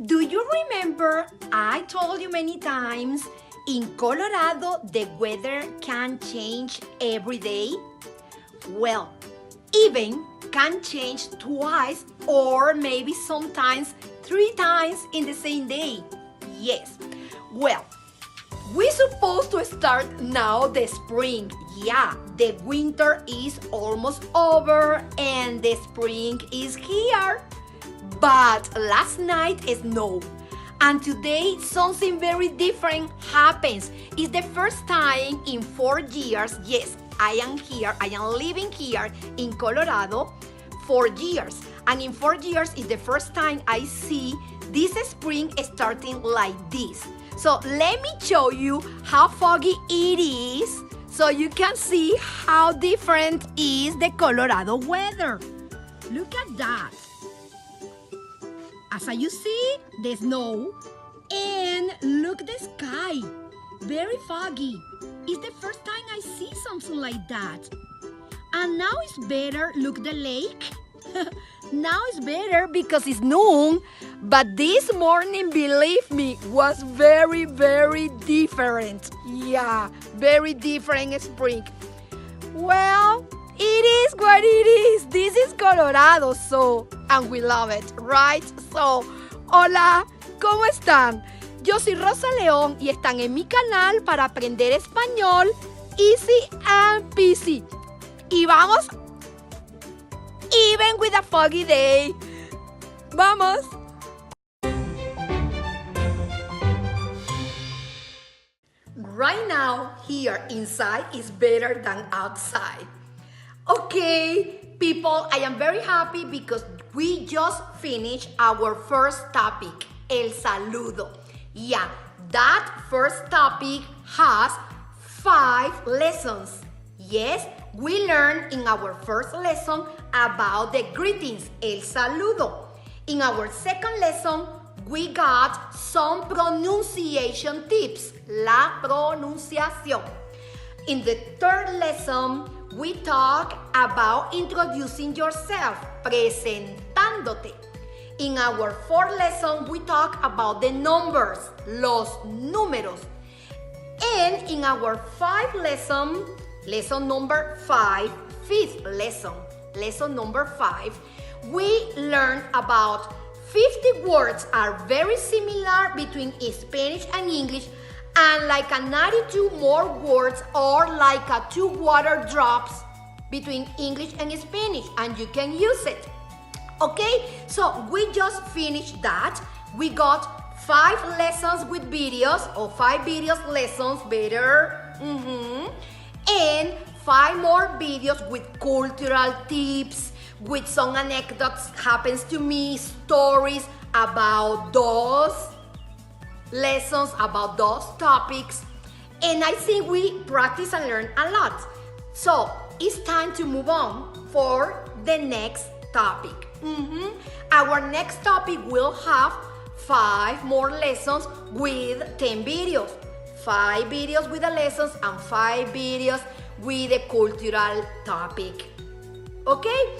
Do you remember I told you many times in Colorado the weather can change every day? Well, even can change twice or maybe sometimes 3 times in the same day. Yes. Well, we're supposed to start now the spring. Yeah, the winter is almost over and the spring is here. But last night it snowed. And today something very different happens. It's the first time in 4 years. Yes, I am living here in Colorado 4 years. And in 4 years is the first time I see this spring starting like this. So let me show you how foggy it is so you can see how different is the Colorado weather. Look at that. As you see, the snow, and look the sky, very foggy. It's the first time I see something like that. And now it's better, look the lake. Now it's better because it's noon, but this morning, believe me, was very, very different. Yeah, very different spring. Well, it is what it is. This is Colorado, and we love it, right? So, hola, ¿cómo están? Yo soy Rosa León y están en mi canal para aprender español easy and peasy. Y vamos, even with a foggy day. Vamos. Right now, here inside is better than outside. Okay, people, I am very happy because we just finished our first topic, el saludo. Yeah, that first topic has 5 lessons. Yes, we learned in our first lesson about the greetings, el saludo. In our second lesson, we got some pronunciation tips, la pronunciación. In the third lesson, we talk about introducing yourself, presentándote. In our fourth lesson, we talk about the numbers, los números. And in our fifth lesson, lesson number 5, fifth lesson number 5, we learn about 50 words are very similar between Spanish and English, and like a 92 more words or like a 2 water drops between English and Spanish, and you can use it. Okay, so we just finished that. We got 5 lessons with videos, or 5 videos lessons better, and 5 more videos with cultural tips, with some anecdotes happens to me, stories about those lessons, about those topics, and I think we practice and learn a lot. So it's time to move on for the next topic. Our next topic will have 5 more lessons with 10 videos. 5 videos with the lessons and 5 videos with the cultural topic. Okay?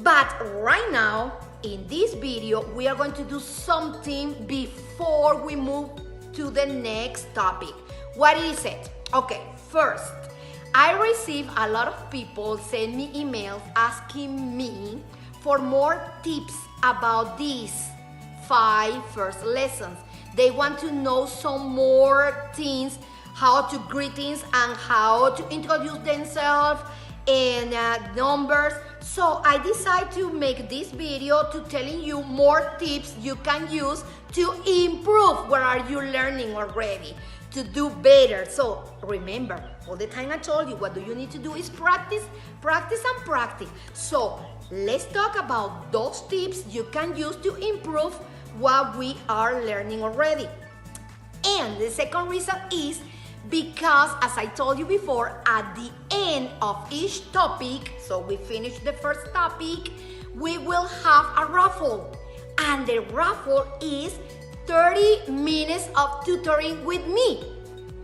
But right now, in this video, we are going to do something before we move to the next topic. What is it? Okay, first, I receive a lot of people send me emails asking me for more tips about these 5 first lessons. They want to know some more things, how to greetings and how to introduce themselves and numbers. So I decided to make this video to telling you more tips you can use to improve what are you learning already, to do better. So remember, all the time I told you what do you need to do is practice, practice and practice. So let's talk about those tips you can use to improve what we are learning already. And the second reason is because, as I told you before, at the end of each topic, so we finish the first topic, we will have a raffle. And the raffle is 30 minutes of tutoring with me.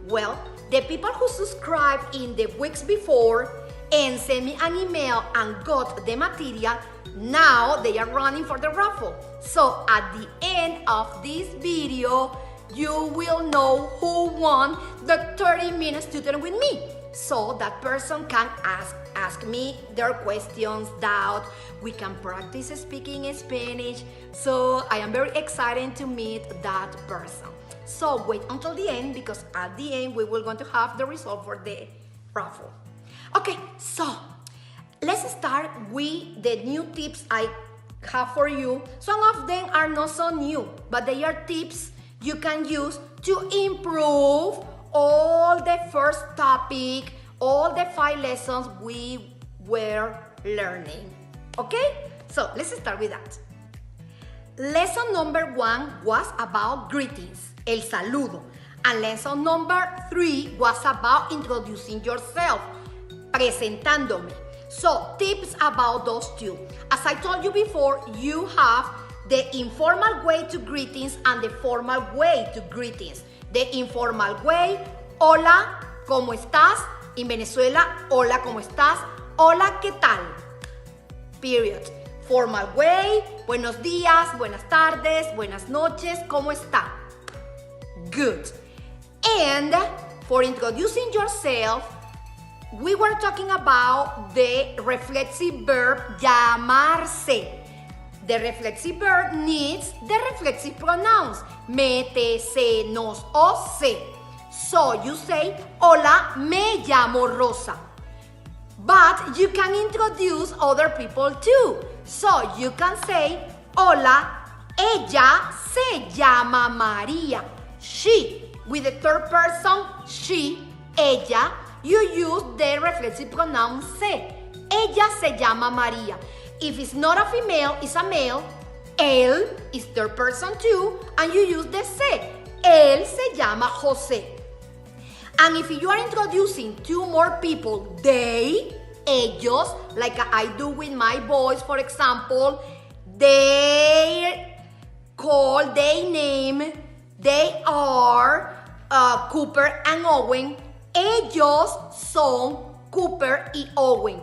Well, the people who subscribed in the weeks before and sent me an email and got the material, now they are running for the raffle. So at the end, of this video, you will know who won the 30 minutes tutoring with me. So that person can ask me their questions, doubt. We can practice speaking Spanish. So I am very excited to meet that person. So wait until the end, because at the end we will going to have the result for the raffle. Okay, so let's start with the new tips I have for you. Some of them are not so new, but they are tips you can use to improve all the first topic, all the 5 lessons we were learning. Okay, so let's start with that. Lesson number 1 was about greetings, el saludo. And lesson number 3 was about introducing yourself, presentándome. So tips about those 2. As I told you before, you have the informal way to greetings and the formal way to greetings. The informal way, hola, ¿cómo estás? In Venezuela, hola, ¿cómo estás? Hola, ¿qué tal? Period. Formal way, buenos días, buenas tardes, buenas noches, ¿cómo está? Good. And for introducing yourself, we were talking about the reflexive verb llamarse. The reflexive verb needs the reflexive pronouns me, te, se, nos, o, se. So you say, hola, me llamo Rosa. But you can introduce other people too. So you can say, hola, ella se llama María. She, with the third person, she, ella, you use the reflexive pronoun se. Ella se llama María. If it's not a female, it's a male. Él is third person too, and you use the se. Él se llama José. And if you are introducing 2 more people, they, ellos, like I do with my boys, for example, they name, they are Cooper and Owen. Ellos son Cooper y Owen.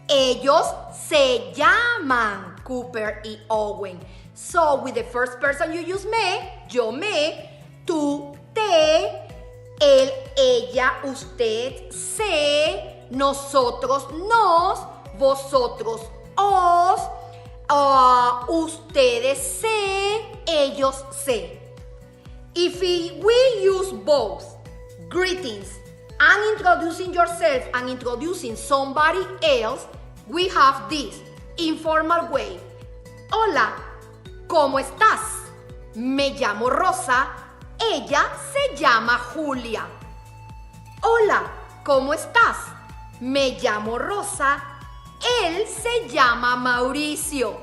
Ellos se llaman Cooper y Owen. So with the first person you use me, yo me, tú te, él, ella, usted, se, nosotros, nos, vosotros, os, ustedes, se, ellos, se. If we use both greetings and introducing yourself and introducing somebody else, we have this informal way. Hola, ¿cómo estás? Me llamo Rosa. Ella se llama Julia. Hola, ¿cómo estás? Me llamo Rosa. Él se llama Mauricio.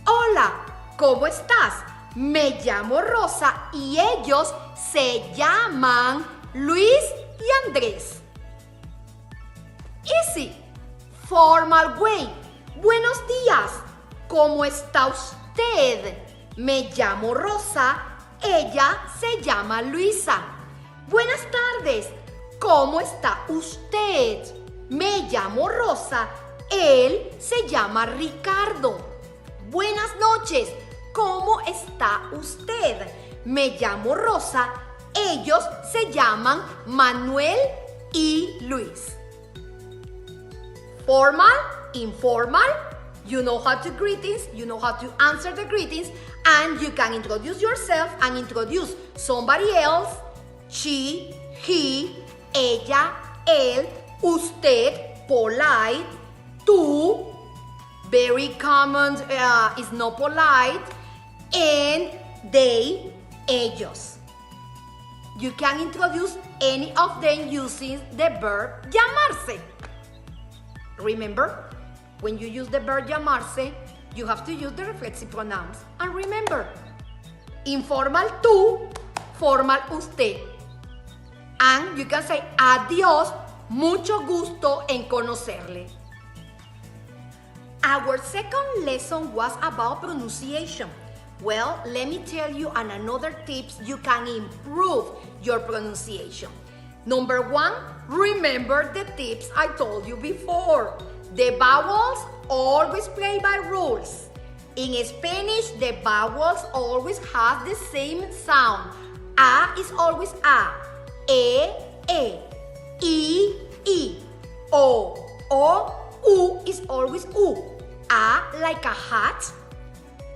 Hola, ¿cómo estás? Me llamo Rosa y ellos se llaman Luis y Andrés. Easy. Formal way. Buenos días. ¿Cómo está usted? Me llamo Rosa. Ella se llama Luisa. Buenas tardes. ¿Cómo está usted? Me llamo Rosa. Él se llama Ricardo. Buenas noches. ¿Cómo está usted? Me llamo Rosa. Ellos se llaman Manuel y Luis. Formal, informal, you know how to greetings, you know how to answer the greetings, and you can introduce yourself and introduce somebody else, she, he, ella, él, usted, polite, tú, very common, is not polite, and they, ellos. You can introduce any of them using the verb llamarse. Remember, when you use the verb llamarse, you have to use the reflexive pronouns. And remember, informal tú, formal usted. And you can say adiós, mucho gusto en conocerle. Our second lesson was about pronunciation. Well, let me tell you another tips you can improve your pronunciation. Number 1, remember the tips I told you before. The vowels always play by rules. In Spanish, the vowels always have the same sound. A is always A. E, E. I. O, U is always U. A like a hat.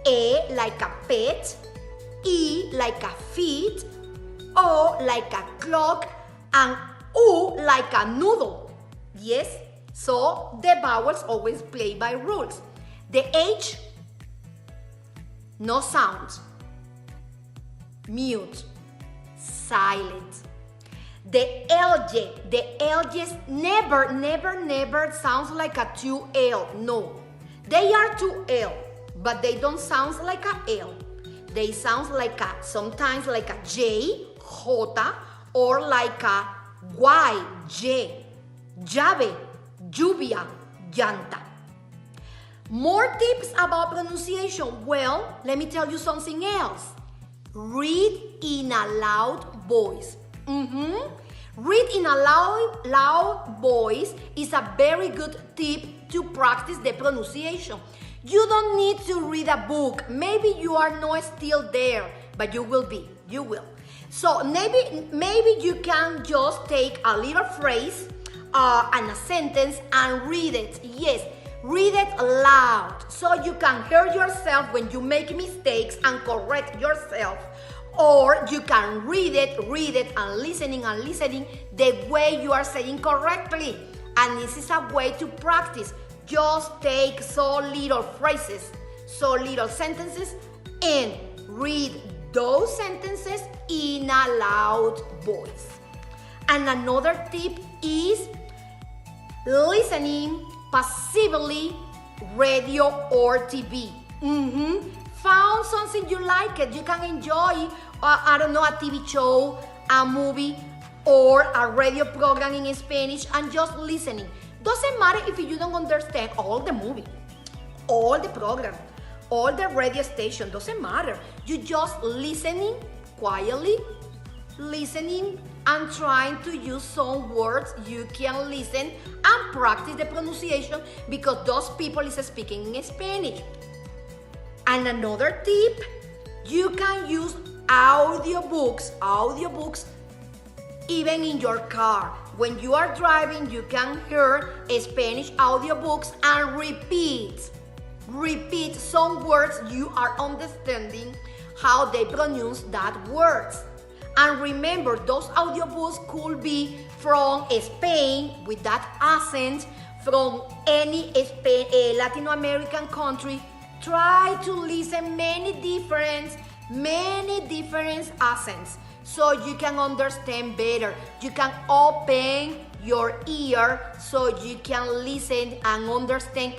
E like a pet. I like a feet. O like a clock. And U like a noodle. Yes? So the vowels always play by rules. The H, no sounds. Mute. Silent. The LJ never sounds like a 2L. No. They are 2L, but they don't sound like a L. They sound like sometimes like a J, J, or like a Y, J. Llave, lluvia, llanta. More tips about pronunciation. Well, let me tell you something else. Read in a loud voice. Read in a loud voice is a very good tip to practice the pronunciation. You don't need to read a book. Maybe you are not still there, but you will be. You will. So maybe you can just take a little phrase and a sentence and read it. Yes, read it loud so you can hear yourself when you make mistakes and correct yourself. Or you can read it and listening the way you are saying correctly. And this is a way to practice. Just take so little phrases, so little sentences, and read those sentences in a loud voice. And another tip is listening passively, radio or TV. Found something you like it. You can enjoy, I don't know, a TV show, a movie, or a radio program in Spanish and just listening. Doesn't matter if you don't understand all the movie, all the program, all the radio station. Doesn't matter. You just listening quietly, listening and trying to use some words you can listen and practice the pronunciation because those people is speaking in Spanish. And another tip, you can use audiobooks even in your car. When you are driving, you can hear Spanish audiobooks and repeat some words you are understanding how they pronounce that words. And remember, those audiobooks could be from Spain with that accent, from any Latin American country. Try to listen many different accents so you can understand better. You can open your ear so you can listen and understand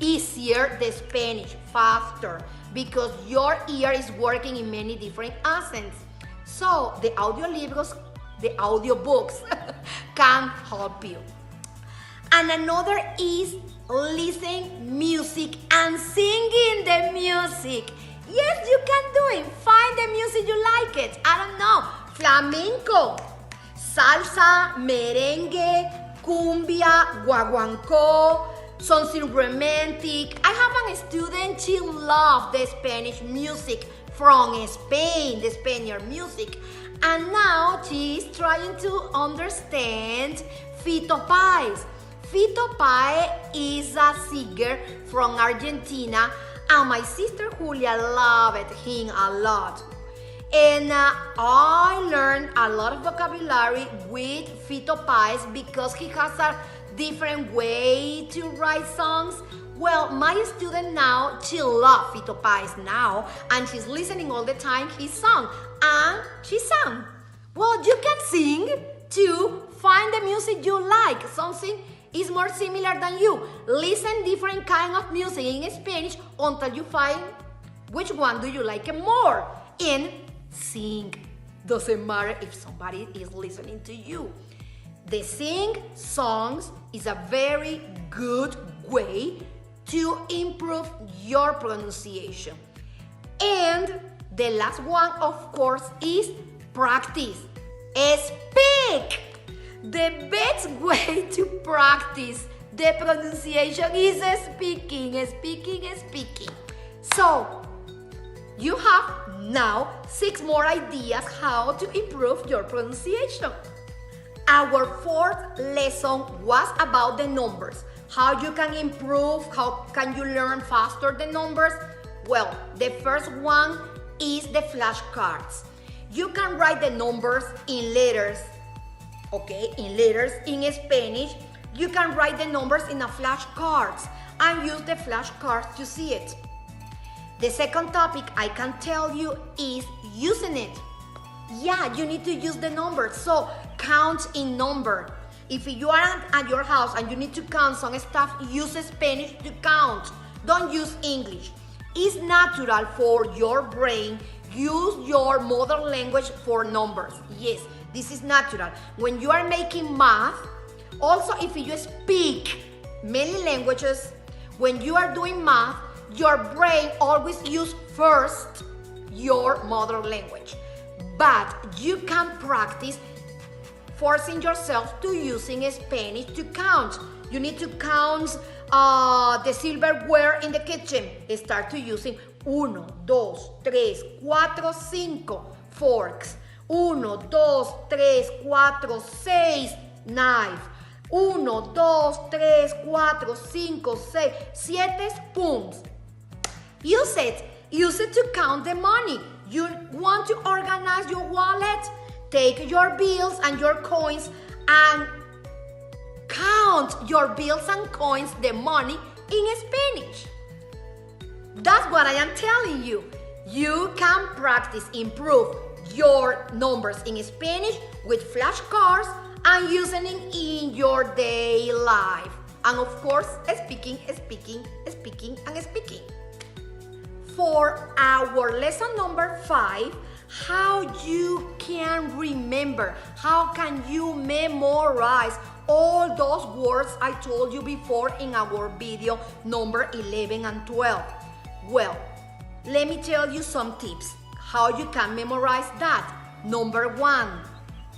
easier the Spanish, faster, because your ear is working in many different accents. So the audiobooks can help you. And another is listen music and singing the music. Yes, you can do it. Find the music you like it. I don't know, flamenco, salsa, merengue, cumbia, guaguancó, something romantic. I have a student, she loves the Spanish music from Spain, the Spaniard music. And now she's trying to understand Fito Páez. Fito Páez is a singer from Argentina, and my sister Julia loved him a lot. And I learned a lot of vocabulary with Fito Páez because he has a different way to write songs. Well, my student now, she loves Fito Páez now, and she's listening all the time his song, and she sang. Well, you can sing to find the music you like, something is more similar than you. Listen different kind of music in Spanish until you find which one do you like more, and sing. Doesn't matter if somebody is listening to you. The sing songs is a very good way to improve your pronunciation. And the last one, of course, is practice. Speak. The best way to practice the pronunciation is speaking. So, you have now 6 more ideas how to improve your pronunciation. Our fourth lesson was about the numbers. How you can improve, how can you learn faster the numbers? Well, the first one is the flashcards. You can write the numbers in letters, okay, in letters in Spanish. You can write the numbers in a flashcards and use the flashcards to see it. The second topic I can tell you is using it. Yeah, you need to use the numbers, so count in number. If you are at your house and you need to count some stuff, use Spanish to count. Don't use English. It's natural for your brain. Use your mother language for numbers. Yes, this is natural. When you are making math, also if you speak many languages, when you are doing math, your brain always use first your mother language. But you can practice forcing yourself to using Spanish to count. You need to count the silverware in the kitchen. Start to using 1, 2, 3, 4, 5 forks. 1, 2, 3, 4, 6 knife. 1, 2, 3, 4, 5, 6, 7 spoons. Use it. Use it to count the money. You want to organize your wallet? Take your bills and your coins and count your bills and coins, the money in Spanish. That's what I am telling you. You can practice, improve your numbers in Spanish with flashcards and using it in your daily life. And of course, speaking. For our lesson number 5, how you can remember, how can you memorize all those words I told you before in our video number 11 and 12. Well, let me tell you some tips how you can memorize that. Number 1,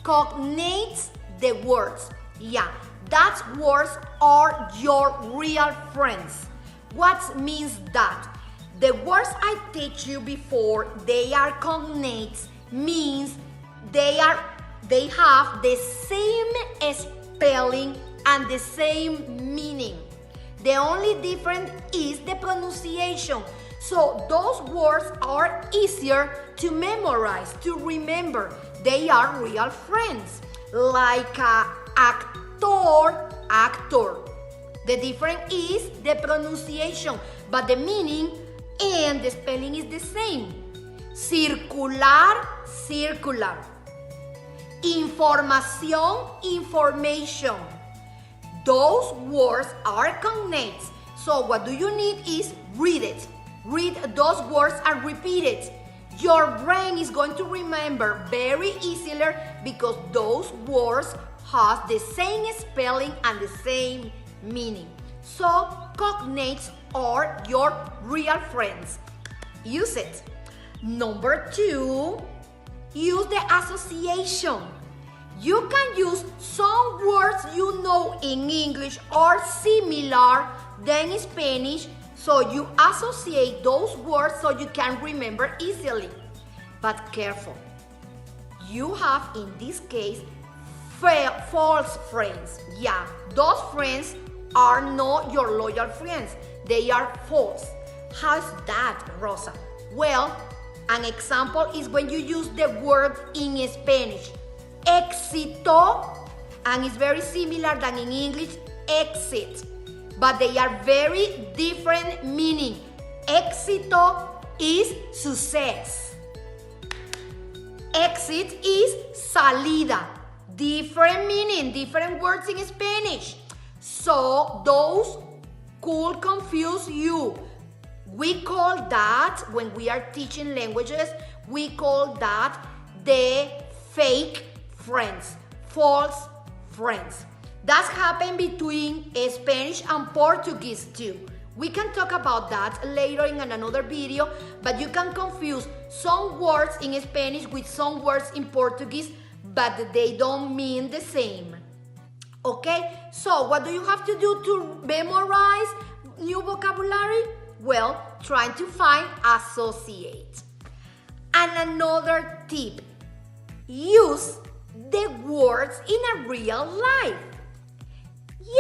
cognates the words. Yeah, that words are your real friends. What means that? The words I teach you before, they are cognates, means they have the same spelling and the same meaning. The only difference is the pronunciation. So those words are easier to memorize, to remember. They are real friends, like actor. The difference is the pronunciation, but the meaning and the spelling is the same. Circular. Information. Those words are cognates. So what do you need is read it. Read those words and repeat it. Your brain is going to remember very easily because those words have the same spelling and the same meaning. So cognates are your real friends. Use it. Number 2, use the association. You can use some words you know in English or similar than in Spanish, so you associate those words so you can remember easily. But careful. You have, in this case, false friends. Yeah, those friends are not your loyal friends. They are false. How's that, Rosa? Well, an example is when you use the word in Spanish, éxito, and it's very similar than in English, exit. But they are very different meaning. Éxito is success. Exit is salida. Different meaning, different words in Spanish. So those could confuse you. We call that, when we are teaching languages, we call that the fake friends, false friends. That's happened between Spanish and Portuguese too. We can talk about that later in another video, but you can confuse some words in Spanish with some words in Portuguese, but they don't mean the same. Okay, so what do you have to do to memorize new vocabulary? Well, trying to find associate. And another tip, use the words in a real life.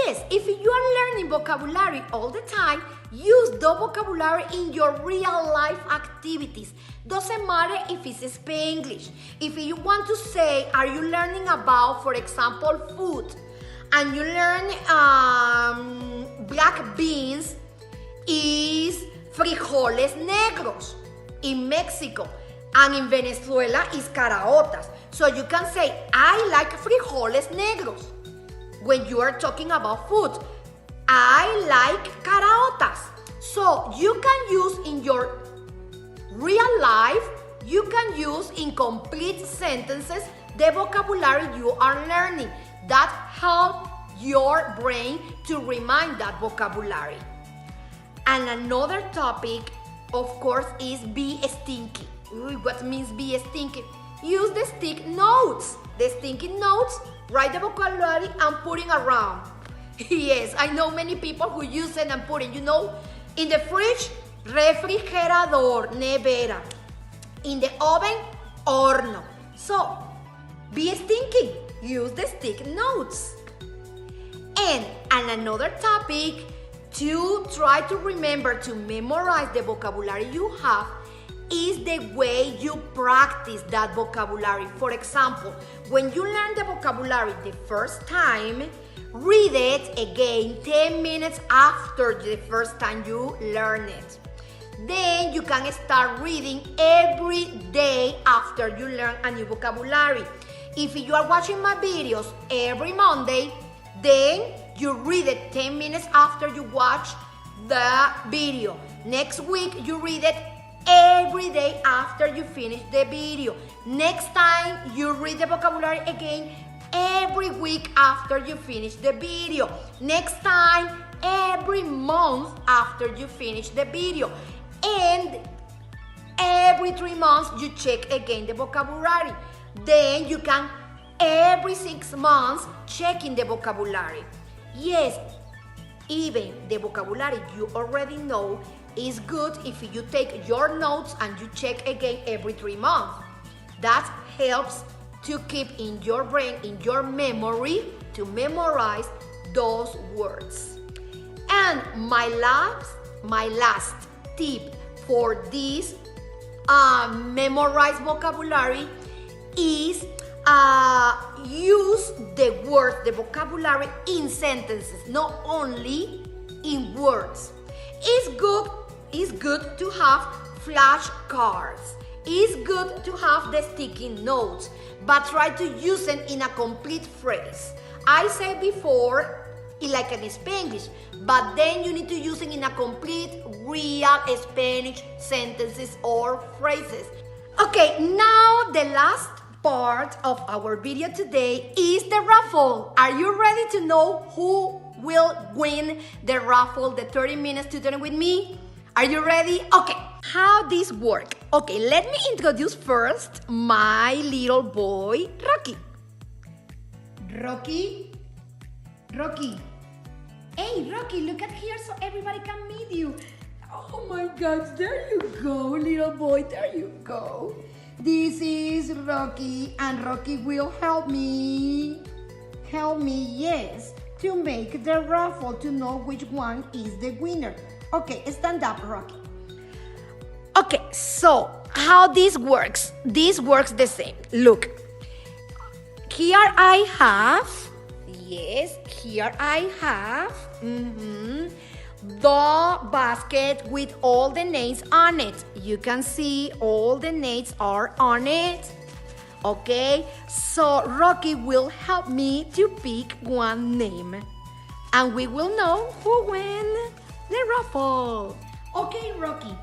Yes, if you are learning vocabulary all the time, use the vocabulary in your real life activities. Doesn't matter if it's Spanglish. If you want to say, are you learning about, for example, food, and you learn black beans is frijoles negros in Mexico, and in Venezuela is caraotas. So you can say, I like frijoles negros. When you are talking about food, I like caraotas. So you can use in your real life, you can use in complete sentences the vocabulary you are learning. That helps your brain to remind that vocabulary. And another topic, of course, is be stinky. What means be stinky? Use the stick notes. The sticky notes, write the vocabulary and putting around. Yes, I know many people who use it and put it, in the fridge, refrigerador, nevera. In the oven, horno. So, be stinky. Use the stick notes. And another topic to try to remember to memorize the vocabulary you have is the way you practice that vocabulary. For example, when you learn the vocabulary the first time, read it again 10 minutes after the first time you learn it. Then you can start reading every day after you learn a new vocabulary. If you are watching my videos every Monday, then you read it 10 minutes after you watch the video. Next week, you read it every day after you finish the video. Next time, you read the vocabulary again every week after you finish the video. Next time, every month after you finish the video. And every 3 months, you check again the vocabulary. Then you can, every 6 months, checking the vocabulary. Yes, even the vocabulary you already know is good if you take your notes and you check again every 3 months. That helps to keep in your brain, in your memory, to memorize those words. And my last tip for this memorized vocabulary is use the words, the vocabulary in sentences, not only in words. It's good to have flashcards. It's good to have the sticky notes, but try to use them in a complete phrase. I said before, like in Spanish, but then you need to use it in a complete, real Spanish sentences or phrases. Okay, now the last part of our video today is the raffle. Are you ready to know who will win the raffle, the 30 minutes tutoring with me? Are you ready? Okay, how this work? Okay, let me introduce first my little boy, Rocky. Rocky. Hey, Rocky, look at here so everybody can meet you. Oh my gosh, there you go, little boy, there you go. This is Rocky, and Rocky will help me, yes, to make the raffle to know which one is the winner. Okay, stand up, Rocky. Okay, so how this works? This works the same. Look, here I have, the basket with all the names on it. You can see all the names are on it. Okay, so Rocky will help me to pick one name, and we will know who won the raffle. Okay, Rocky,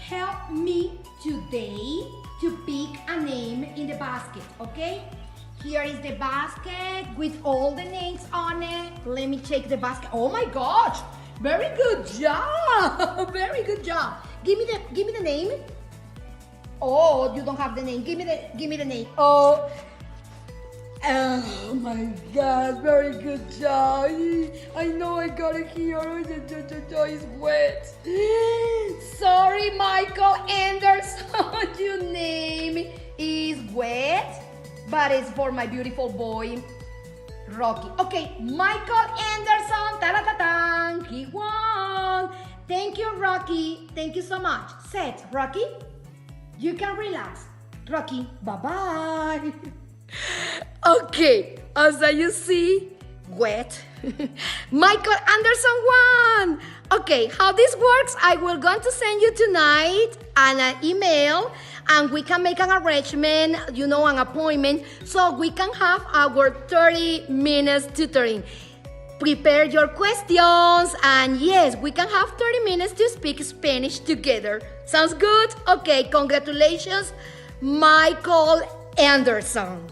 help me today to pick a name in the basket, okay? Here is the basket with all the names on it. Let me check the basket. Oh my gosh, very good job. Very good job. Give me the name. Oh, you don't have the name. Give me the name. Oh, Oh my God, very good job. I know I got it here. It's wet. Sorry, Michael Anderson. Your name is wet, but it's for my beautiful boy, Rocky. Okay, Michael Anderson. Ta-da-ta-tan. He won. Thank you, Rocky. Thank you so much. Set, Rocky. You can relax. Rocky, bye-bye. Okay, as you see, wet. Michael Anderson won. Okay, how this works, I will going to send you tonight an email and we can make an arrangement, an appointment, so we can have our 30 minutes tutoring. Prepare your questions and yes, we can have 30 minutes to speak Spanish together. Sounds good? Okay, congratulations, Michael Anderson.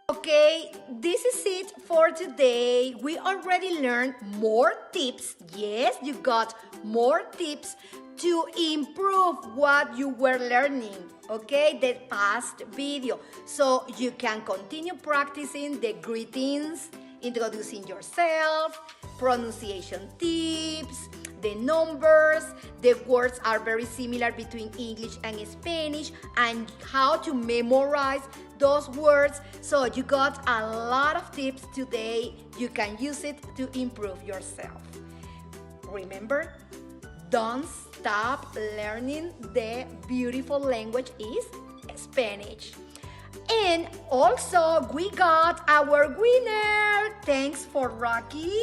Okay, this is it for today. We already learned more tips. Yes, you got more tips to improve what you were learning, okay, the past video. So you can continue practicing the greetings, introducing yourself, pronunciation tips, the numbers, the words are very similar between English and Spanish, and how to memorize those words. So you got a lot of tips today. You can use it to improve yourself. Remember, don't stop learning the beautiful language is Spanish. And also, we got our winner. Thanks for Rocky.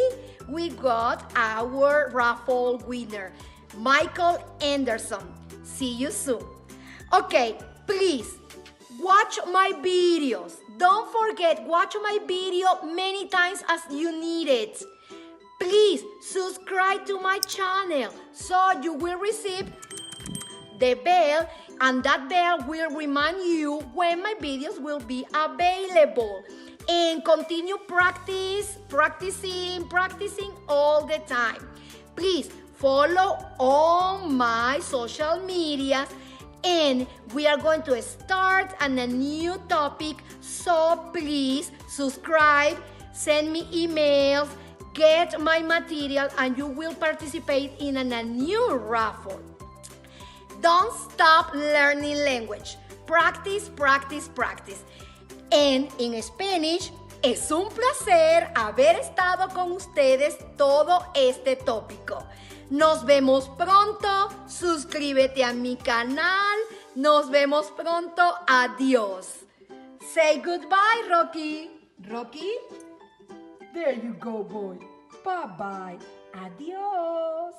We got our raffle winner, Michael Anderson. See you soon. Okay, please watch my videos. Don't forget, watch my video many times as you need it. Please subscribe to my channel so you will receive the bell, and that bell will remind you when my videos will be available. And continue practicing all the time. Please follow all my social medias, and we are going to start on a new topic. So please subscribe, send me emails, get my material, and you will participate in a new raffle. Don't stop learning language. Practice, practice, practice. En Spanish, es un placer haber estado con ustedes todo este tópico. Nos vemos pronto. Suscríbete a mi canal. Nos vemos pronto. Adiós. Say goodbye, Rocky. Rocky? There you go, boy. Bye-bye. Adiós.